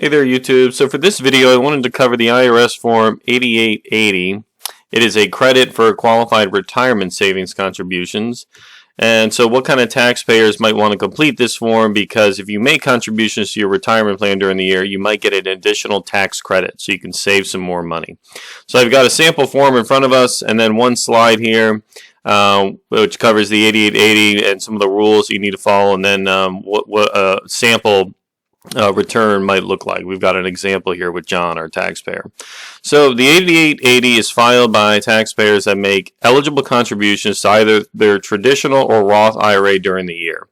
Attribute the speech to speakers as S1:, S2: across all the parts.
S1: Hey there YouTube. So for this video I wanted to cover the IRS Form 8880. It is a credit for qualified retirement savings contributions. And so what kind of taxpayers might want to complete this form, because if you make contributions to your retirement plan during the year, you might get an additional tax credit so you can save some more money. So I've got a sample form in front of us and then one slide here which covers the 8880 and some of the rules you need to follow, and then what a sample return might look like. We've got an example here with John, our taxpayer. So the 8880 is filed by taxpayers that make eligible contributions to either their traditional or Roth IRA during the year.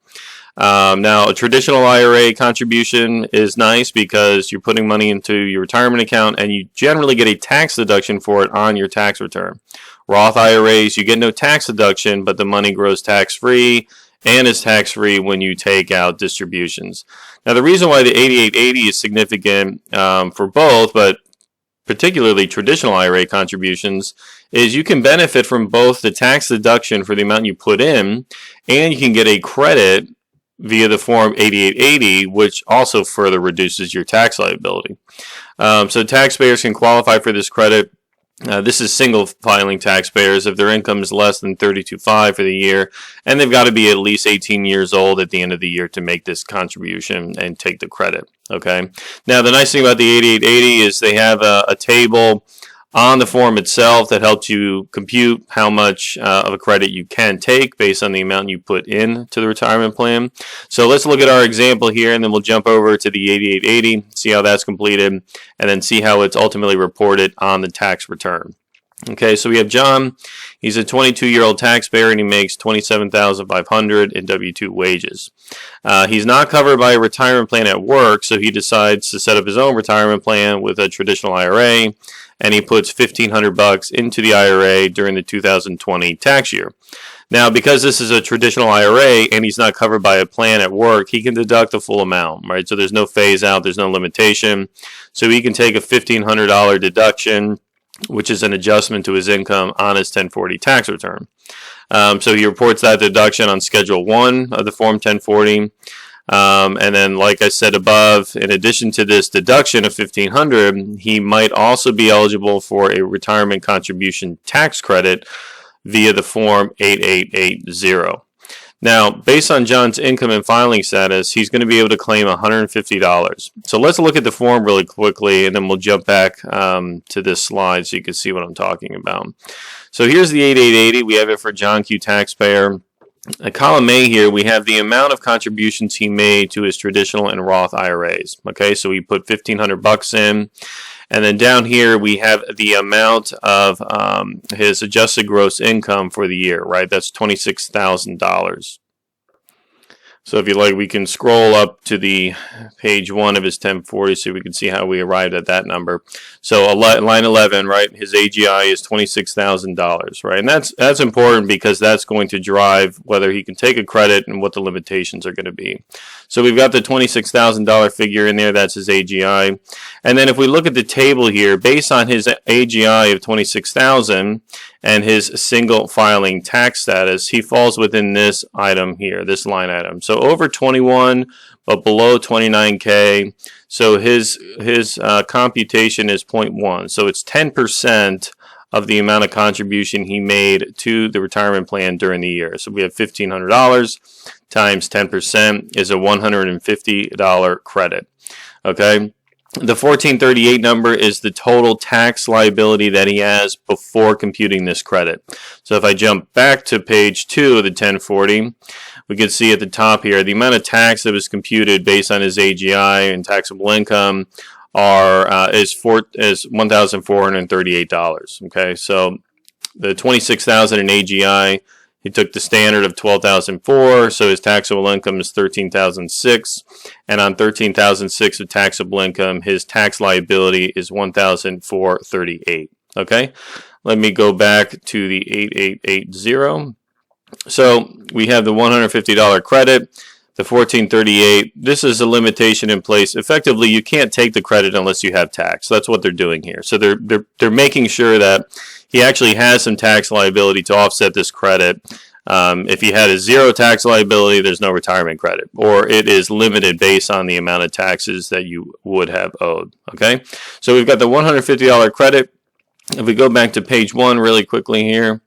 S1: Now, a traditional IRA contribution is nice because you're putting money into your retirement account and you generally get a tax deduction for it on your tax return. Roth IRAs, you get no tax deduction, but the money grows tax-free and is tax-free when you take out distributions. Now, the reason why the 8880 is significant for both, but particularly traditional IRA contributions, is you can benefit from both the tax deduction for the amount you put in, and you can get a credit via the Form 8880, which also further reduces your tax liability. So taxpayers can qualify for this credit. This is single filing taxpayers if their income is less than $32,500 for the year, and they've got to be at least 18 years old at the end of the year to make this contribution and take the credit. Okay. Now, the nice thing about the 8880 is they have a table on the form itself that helps you compute how much of a credit you can take based on the amount you put in to the retirement plan. So let's look at our example here, and then we'll jump over to the 8880, see how that's completed, and then see how it's ultimately reported on the tax return. Okay, so we have John. He's a 22-year-old taxpayer and he makes $27,500 in W-2 wages. He's not covered by a retirement plan at work, so he decides to set up his own retirement plan with a traditional IRA, and he puts $1,500 into the IRA during the 2020 tax year. Now, because this is a traditional IRA and he's not covered by a plan at work, he can deduct the full amount, right? So there's no phase out, there's no limitation. So he can take a $1,500 deduction, which is an adjustment to his income on his 1040 tax return. So he reports that deduction on Schedule 1 of the Form 1040. And then, like I said above, in addition to this deduction of $1,500, he might also be eligible for a retirement contribution tax credit via the Form 8880. Now, based on John's income and filing status, he's going to be able to claim $150. So let's look at the form really quickly, and then we'll jump back to this slide so you can see what I'm talking about. So here's the 8880. We have it for John Q. Taxpayer. Column A here, we have the amount of contributions he made to his traditional and Roth IRAs. Okay, so he put $1,500 in. And then down here, we have the amount of his adjusted gross income for the year, right? That's $26,000. So if you like, we can scroll up to the page 1 of his 1040 so we can see how we arrived at that number. So line 11, right, his AGI is $26,000, right? And that's important because that's going to drive whether he can take a credit and what the limitations are going to be. So we've got the $26,000 figure in there, that's his AGI. And then if we look at the table here, based on his AGI of $26,000 and his single filing tax status, he falls within this item here, this line item. So over 21, but below 29K. So his computation is 0.1. So it's 10% of the amount of contribution he made to the retirement plan during the year. So we have $1,500 times 10% is a $150 credit. Okay. The 1438 number is the total tax liability that he has before computing this credit. So if I jump back to page 2 of the 1040, we can see at the top here the amount of tax that was computed based on his AGI and taxable income is $1,438. Okay, so the $26,000 in AGI, he took the standard of $12,004, so his taxable income is $13,006, and on $13,006 of taxable income, his tax liability is $1,438. Okay, let me go back to the 8880. So we have the $150 credit, the 1438. This is a limitation in place. Effectively, you can't take the credit unless you have tax. That's what they're doing here. So they're making sure that he actually has some tax liability to offset this credit. If you had a zero tax liability, there's no retirement credit, or it is limited based on the amount of taxes that you would have owed. Okay, so we've got the $150 credit. If we go back to page 1 really quickly here,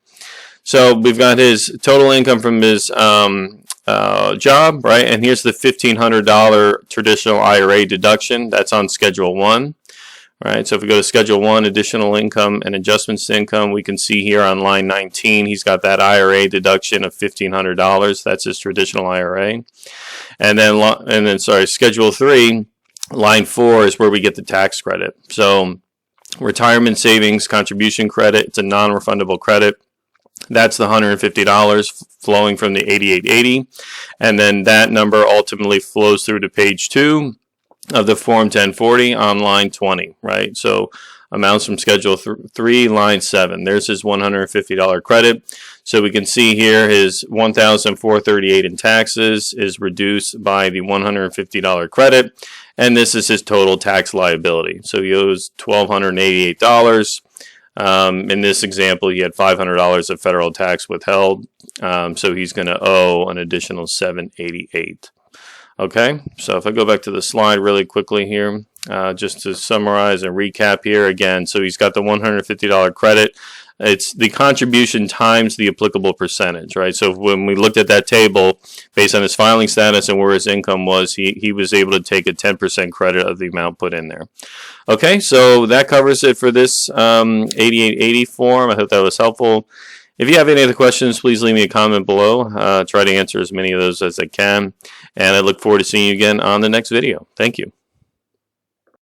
S1: so we've got his total income from his job, right? And here's the $1,500 traditional IRA deduction. That's on Schedule 1. Right, so if we go to Schedule 1, additional income and adjustments to income, we can see here on line 19, he's got that IRA deduction of $1,500. That's his traditional IRA. And then, Schedule 3, line 4 is where we get the tax credit. So retirement savings contribution credit, it's a non-refundable credit. That's the $150 flowing from the 8880. And then that number ultimately flows through to page 2 of the Form 1040 on line 20, right? So amounts from Schedule 3, line 7. There's his $150 credit. So we can see here his $1,438 in taxes is reduced by the $150 credit, and this is his total tax liability. So he owes $1,288. In this example, he had $500 of federal tax withheld, so he's going to owe an additional $788. Okay, so if I go back to the slide really quickly here, just to summarize and recap here again, so he's got the $150 credit. It's the contribution times the applicable percentage, right? So when we looked at that table, based on his filing status and where his income was, he was able to take a 10% credit of the amount put in there. Okay, so that covers it for this 8880 form. I hope that was helpful. If you have any other questions, please leave me a comment below. Try to answer as many of those as I can. And I look forward to seeing you again on the next video. Thank you.